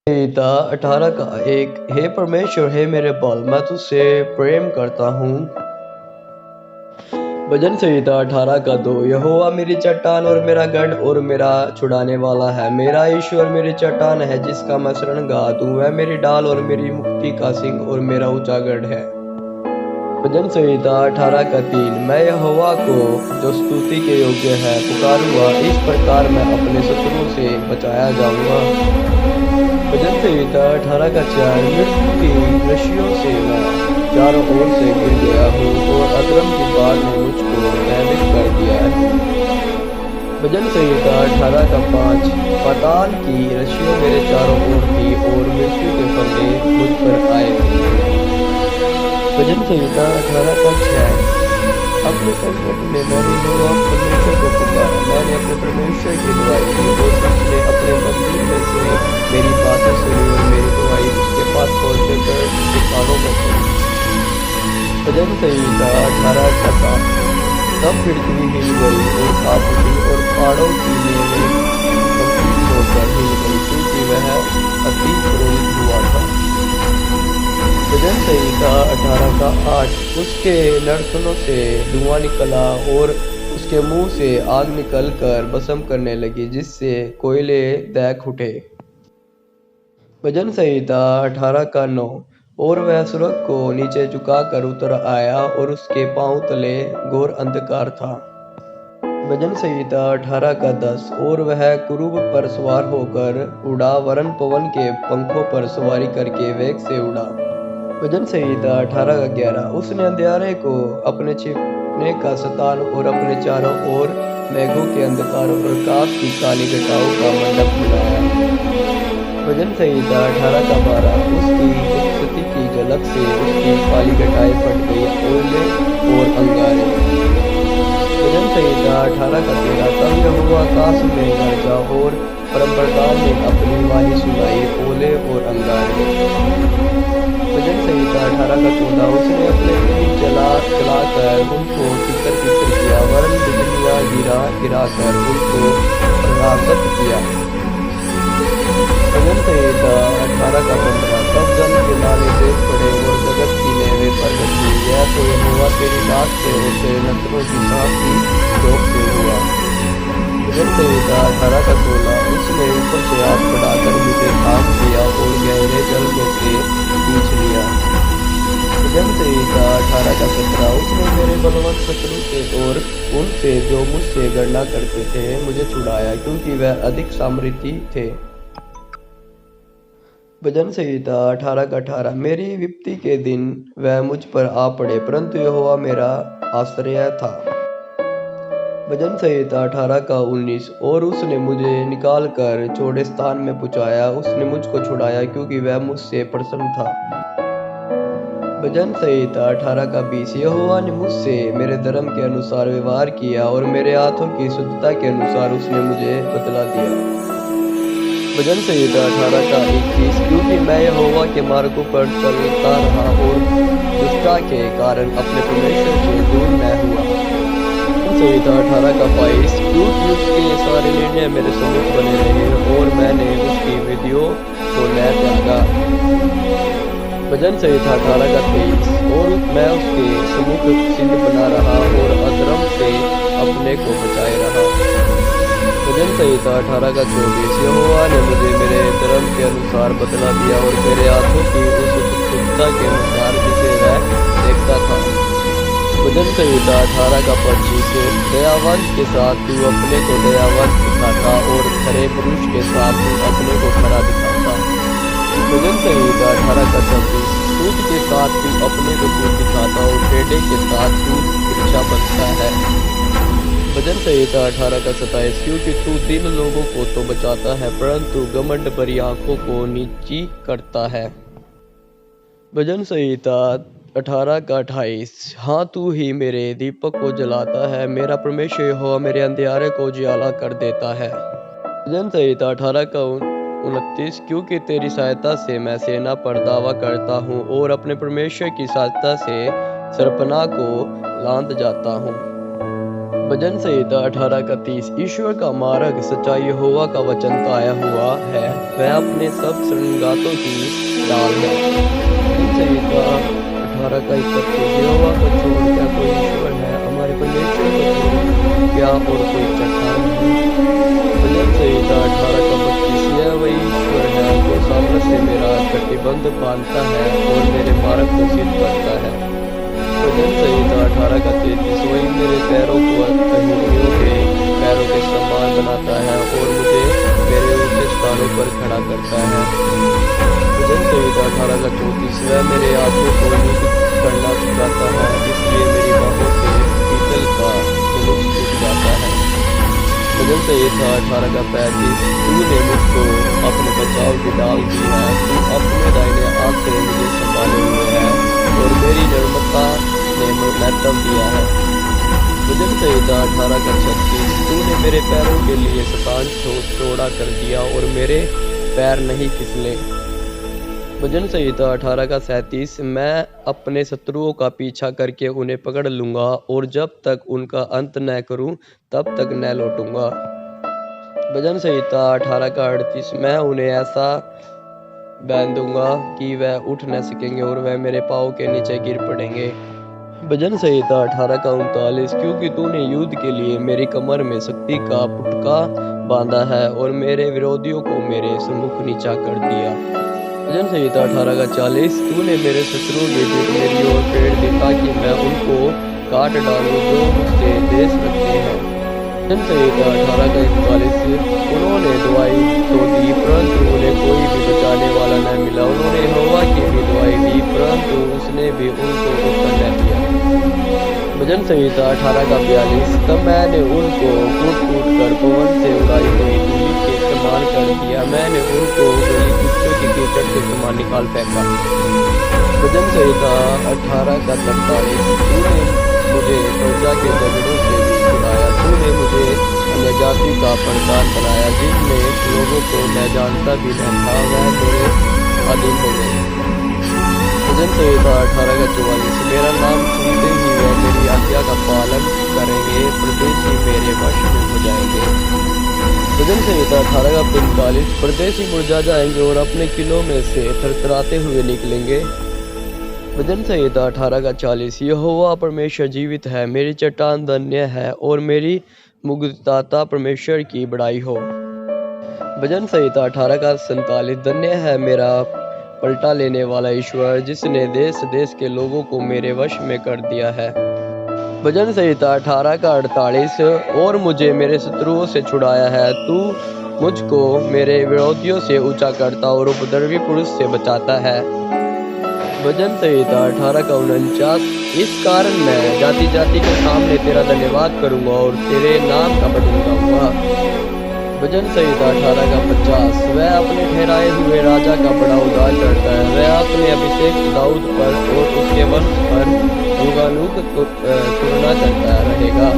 गीता 18 का 1। हे परमेश्वर, हे मेरे बाल, मैं तुझसे प्रेम करता हूँ। भजन संहिता 18 का 2। यहोवा मेरी चट्टान और मेरा गढ़ और मेरा छुड़ाने वाला है। मेरा ईश्वर मेरी चट्टान है जिसका मैं शरण गा दूं। वह मेरी डाल और मेरी मुक्ति का सिंह और मेरा ऊंचा गढ़ है। भजन संहिता 18 का 3। मैं यहोवा को जो स्तुति के योग्य है पुकारूंगा, इस प्रकार मैं अपने शत्रुओं से बचाया जाऊंगा। भजन संहिता 18 का 4। मृत्यु की रस्सियों से मैं चारों ओर से गिर गया हूँ और अधर्म की बाढ़ ने मुझको भयभीत कर दिया है। भजन संहिता 18 का 5। पाताल की रस्सियाँ मेरे चारों ओर थी और मृत्यु के फंदे मुझ पर आए थे। भजन संहिता 18 का 6। अपने संकट में मैंने यहोवा परमेश्वर को पुकारा। मैंने अपने परमेश्वर की दुआई की और उसने अपने मंदिर में से मेरी बातें सुनी और मेरी दुआई उसके पास पहुंचकर उसके कानों में पड़ी। भजन संहिता 18 का 7। तब पृथ्वी हिल गई और कांप उठी और पहाड़ों की नींवें कंपित होकर हिल गई, क्योंकि वह अति क्रोधित हुआ था। भजन संहिता 18 का 8। उसके नर्तनों से धुआं निकला और उसके मुंह से आग निकल कर भस्म करने लगी, जिससे कोयले दहक उठे। भजन संहिता 18 का 9। और वह स्वर्ग को नीचे झुकाकर उतर आया और उसके पांव तले घोर अंधकार था। भजन संहिता 18 का 10। और वह कुरूब पर सवार होकर उड़ा, वरन पवन के पंखों पर सवारी करके वेग से उड़ा। भजन संहिता 18 का 11। उसने अंधियारे को अपने छिपने का स्थान और अपने चारों ओर मेघों के अंधकार और आकाश की काली घटाओं का मंडप बनाया। भजन संहिता 18 का 12। उसकी उपस्थिति की झलक से उसकी काली घटाएं फट गई, ओले और अंगारे। भजन संहिता 18 का 13। तब यहोवा आकाश में गरजा और परमप्रधान ने अपनी वाणी सुनाई, ओले और अंगारे। भजन संहिता 18 का 14। उसने अपने तीर चलाकर उनको तितर किया, वरन बिजलियां गिराकर उनको परास्त किया। भजन संहिता 18 का 15। तब जल के नाले देख पड़े और जगत की नेवें प्रकट हुई। यह तो यहोवा तेरी डाक से और तेरे नथनों की सांस की झोंक से हुआ। भजन संहिता 18 का 16। उसने ऊपर से हाथ बढ़ाकर मुझे थाम लिया और गहरे जल में से खींच लिया। भजन संहिता 18 का 17। उसने मेरे बलवंत शत्रु से और उनसे जो मुझसे गणना करते थे मुझे छुड़ाया, क्योंकि वह अधिक सामर्थी थे। भजन संहिता 18 का 18। मेरी विपत्ति के दिन वह मुझ पर आ पड़े, परंतु यहोवा मेरा आश्रय था। भजन संहिता 18 का 19। और उसने मुझे निकालकर चौड़े स्थान में पहुंचाया, उसने मुझको छुड़ाया, क्योंकि वह मुझसे प्रसन्न था। भजन संहिता 18 का 20। यहोवा ने मुझसे मेरे धर्म के अनुसार व्यवहार किया और मेरे हाथों की शुद्धता के अनुसार उसने मुझे बदला दिया। भजन संहिता 18 का 21। क्योंकि मैं यहोवा के मार्गों पर चलता रहा और दुष्टता के कारण अपने परमेश्वर से दूर न हुआ। भजन संहिता 18 का 22। क्योंकि उसके सारे निर्णय मेरे सम्मुख बने रहे और मैंने उसकी विधियों को न त्यागा। भजन संहिता 18 का 23। और मैं उसके सम्मुख सिद्ध बना रहा और अधर्म से अपने को बचाए रहा। भजन संहिता 18 का 24। यहोवा ने मुझे मेरे धर्म के अनुसार बदला दिया और मेरे हाथों की उस शुद्धता के अनुसार जिसे वह देखता था। भजन संहिता 18 का 25। दयावान के साथ तू अपने को दयावान दिखाता और खरे पुरुष के साथ तू अपने को खरा दिखाता। भजन संहिता 18 का 26। सूद के साथ तू अपने को सूद दिखाता और टेढ़े के साथ तू तिरछा बनता है। भजन संहिता 18 का 27। क्योंकि तू दीन लोगों को तो बचाता है, परंतु घमंड भरी आंखों को नीची करता है। भजन संहिता 18 का 28। हाँ, तू ही मेरे दीपक को जलाता है, मेरा परमेश्वर यहोवा मेरे अंधियारे को उजियाला कर देता है। भजन संहिता 18 का 29। क्योंकि तेरी सहायता से मैं सेना पर दावा करता हूँ और अपने परमेश्वर की सहायता से सरपना को लांद जाता हूँ। भजन संहिता 18 का 30। ईश्वर का मार्ग सच्चाई यहोवा का वचन तो आया हुआ है, वह अपने सब श्रृंगारों की ढाल है। भजन संहिता 18 का 31। यहोवा को छोड़ क्या कोई ईश्वर है, हमारे परमेश्वर को छोड़ क्या और कोई चट्टान है। भजन संहिता 18 का 32। यह वही ईश्वर है जो सामर्थ्य से मेरा कटिबंध बांधता है और मेरे मार्ग को सिद्ध करता है। भजन संहिता 18 का 33। वही मेरे पैरों को अहिरियों के पैरों के समान बनाता है और मुझे मेरे ऊंचे स्थानों पर खड़ा करता है। भजन संहिता 18 का 34। वह मेरे हाथों को युद्ध करना सिखाता है, इसलिए मेरी बाहों से पीतल का धनुष टूट जाता है। भजन संहिता 18 का 35। तूने मुझको अपने बचाव की ढाल दी है, तू अपने दाहिने हाथ से मुझे संभाले हुए है और मेरी निर्मलता ने महत्व दिया है। भजन संहिता 18 का 36। तूने मेरे पैरों के लिए स्थान चौड़ा कर दिया और मेरे पैर नहीं फिसले। भजन संहिता 18 का 37। मैं अपने शत्रुओं का पीछा करके उन्हें पकड़ लूंगा और जब तक उनका अंत न करूं तब तक न लौटूंगा। भजन संहिता 18 का 38। मैं उन्हें ऐसा बांधूंगा कि वह उठ न सकेंगे और वह मेरे पाँव के नीचे गिर पड़ेंगे। भजन संहिता 18 का 39। क्योंकि तूने युद्ध के लिए मेरी कमर में शक्ति का पुटका बांधा है और मेरे विरोधियों को मेरे सम्मुख नीचा कर दिया। भजन संहिता 18 का 40। तूने मेरे शत्रुओं के पीठ मेरी ओर फेर दी ताकि मैं उनको काट डालूं जो मुझसे देश रखते हैं। भजन संहिता 18 का 41। उन्होंने दवाई तो दी परंतु उन्हें कोई भी बचाने वाला न मिला, उन्होंने यहोवा की भी दवाई दी परंतु उसने भी उनको उत्तर न दिया। भजन संहिता 18 का 42। तब मैंने उनको कूट कूट कर पवन से उड़ाई हुई धूलि के समान कर दिया, मैंने उनको गली कुत्तों की कीचड़ के समान निकाल फेंका। भजन संहिता 18 का 43। तूने मुझे प्रजा के झगड़ों से भी छुड़ाया, तूने मुझे अन्य जाति का प्रधान बनाया, जिनमें लोगों को मैं जानता भी न था वह मेरे अधीन हो गए। भजन संहिता 18 का 44। मेरा नाम सुनते ही वह मेरी आज्ञा का पालन करेंगे, परदेशी मेरे वश में हो जाएंगे। भजन संहिता 18 का 45। परदेशी मुरझा जाएंगे और अपने किलों में से थरथराते हुए निकलेंगे। भजन संहिता 18 का 40। यहोवा परमेश्वर जीवित है, मेरी चट्टान धन्य है और मेरी मुक्तिदाता परमेश्वर की बड़ाई हो। भजन संहिता 18 का 47। धन्य है मेरा पलटा लेने वाला ईश्वर, जिसने देश देश के लोगों को मेरे वश में कर दिया है। भजन संहिता 18 का 48। और मुझे मेरे शत्रुओं से छुड़ाया है, तू मुझको मेरे विरोधियों से ऊंचा करता और उपद्रवी पुरुष से बचाता है। भजन संहिता 18 का 49। इस कारण मैं जाति जाति के सामने तेरा धन्यवाद करूंगा और तेरे नाम का भजन गाऊंगा। भजन संहिता 18 का 50। वह अपने ठहराए हुए राजा का बड़ा उद्धार करता है, वह अपने अभिषेक दाऊद पर और उसके वंश पर युगानुग तुलना करता रहेगा।